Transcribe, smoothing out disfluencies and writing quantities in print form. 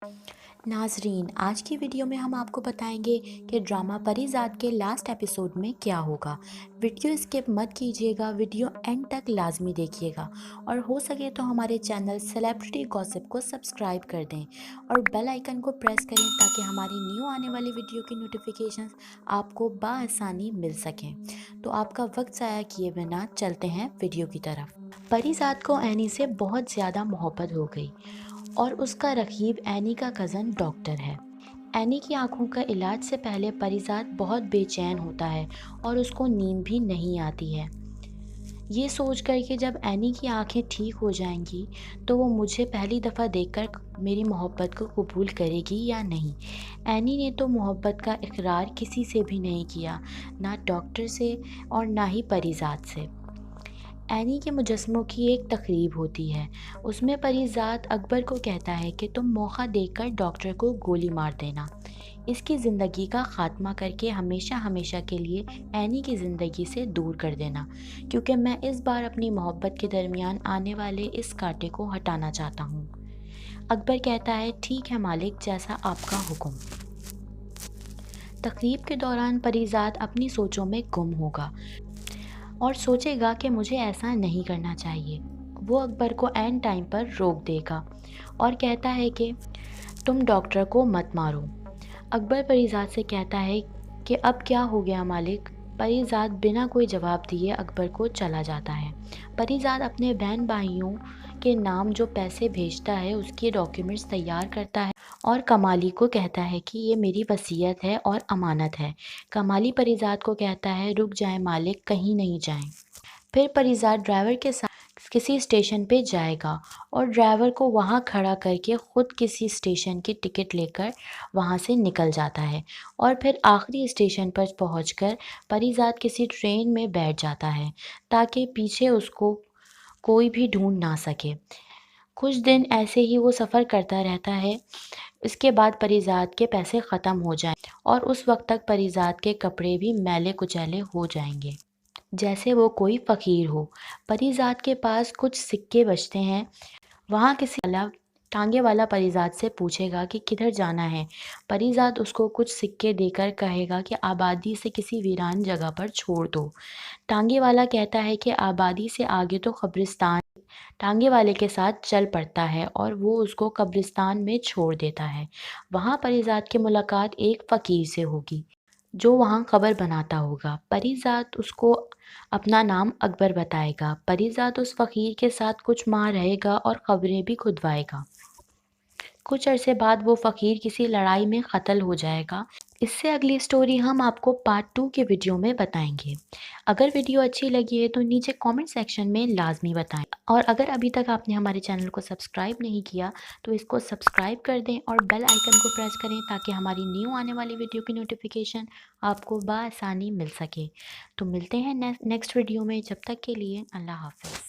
नाज़रीन, आज की वीडियो में हम आपको बताएंगे कि ड्रामा परिज़ाद के लास्ट एपिसोड में क्या होगा। वीडियो स्किप मत कीजिएगा, वीडियो एंड तक लाजमी देखिएगा और हो सके तो हमारे चैनल सेलिब्रिटी गॉसिप को सब्सक्राइब कर दें और बेल आइकन को प्रेस करें ताकि हमारी न्यू आने वाली वीडियो की नोटिफिकेशंस आपको बाआसानी मिल सकें। तो आपका वक्त ज़ाया किए बिना चलते हैं वीडियो की तरफ। परिज़ाद को एनी से बहुत ज़्यादा मोहब्बत हो गई और उसका रकीब एनी का कज़न डॉक्टर है। एनी की आंखों का इलाज से पहले परिज़ाद बहुत बेचैन होता है और उसको नींद भी नहीं आती है। ये सोच कर कि जब एनी की आंखें ठीक हो जाएंगी तो वो मुझे पहली दफ़ा देखकर मेरी मोहब्बत को कबूल करेगी या नहीं। एनी ने तो मोहब्बत का इकरार किसी से भी नहीं किया, ना डॉक्टर से और ना ही परिज़ाद से। एनी के मुजस्समों की एक तकरीब होती है। उसमें परिज़ाद अकबर को कहता है कि तुम मौका देकर डॉक्टर को गोली मार देना, इसकी ज़िंदगी का ख़ात्मा करके हमेशा हमेशा के लिए एनी की ज़िंदगी से दूर कर देना, क्योंकि मैं इस बार अपनी मोहब्बत के दरमियान आने वाले इस कांटे को हटाना चाहता हूँ। अकबर कहता है, ठीक है मालिक, जैसा आपका हुक्म। तकरीब के दौरान परिज़ाद अपनी सोचों में गुम होगा और सोचेगा कि मुझे ऐसा नहीं करना चाहिए। वो अकबर को ऐन टाइम पर रोक देगा और कहता है कि तुम डॉक्टर को मत मारो। अकबर परिज़ाद से कहता है कि अब क्या हो गया मालिक। परिज़ाद बिना कोई जवाब दिए अकबर को चला जाता है। परिज़ाद अपने बहन भाइयों के नाम जो पैसे भेजता है उसके डॉक्यूमेंट्स तैयार करता है और कमाली को कहता है कि ये मेरी वसीयत है और अमानत है। कमाली परिज़ाद को कहता है, रुक जाए मालिक, कहीं नहीं जाएं। फिर परिज़ाद ड्राइवर के साथ किसी स्टेशन पे जाएगा और ड्राइवर को वहाँ खड़ा करके ख़ुद किसी स्टेशन की टिकट लेकर वहाँ से निकल जाता है और फिर आखिरी स्टेशन पर पहुँचकर परिज़ाद किसी ट्रेन में बैठ जाता है ताकि पीछे उसको कोई भी ढूंढ ना सके। कुछ दिन ऐसे ही वो सफ़र करता रहता है। इसके बाद परिज़ाद के पैसे ख़त्म हो जाएं और उस वक्त तक परिज़ाद के कपड़े भी मैले कुचैले हो जाएंगे, जैसे वो कोई फ़कीर हो। परिज़ाद के पास कुछ सिक्के बचते हैं। वहाँ किसी टांगे वाला परिज़ाद से पूछेगा कि किधर जाना है। परिज़ाद उसको कुछ सिक्के देकर कहेगा कि आबादी से किसी वीरान जगह पर छोड़ दो। टांगे वाला कहता है कि आबादी से आगे तो कब्रिस्तान। टांगे वाले के साथ चल पड़ता है और वो उसको कब्रिस्तान में छोड़ देता है। वहाँ परिज़ाद की मुलाकात एक फ़कीर से होगी जो वहाँ कब्र बनाता होगा। परिज़ाद उसको अपना नाम अकबर बताएगा। परिज़ाद उस फ़कीर के साथ कुछ माह रहेगा और कब्रें भी खुदवाएगा। कुछ अरसे बाद वो फ़कीर किसी लड़ाई में क़त्ल हो जाएगा। इससे अगली स्टोरी हम आपको पार्ट 2 के वीडियो में बताएंगे। अगर वीडियो अच्छी लगी है तो नीचे कमेंट सेक्शन में लाजमी बताएं और अगर अभी तक आपने हमारे चैनल को सब्सक्राइब नहीं किया तो इसको सब्सक्राइब कर दें और बेल आइकन को प्रेस करें ताकि हमारी न्यू आने वाली वीडियो की नोटिफिकेशन आपको बाआसानी मिल सके। तो मिलते हैं नेक्स्ट वीडियो में। जब तक के लिए अल्लाह हाफ़िज़।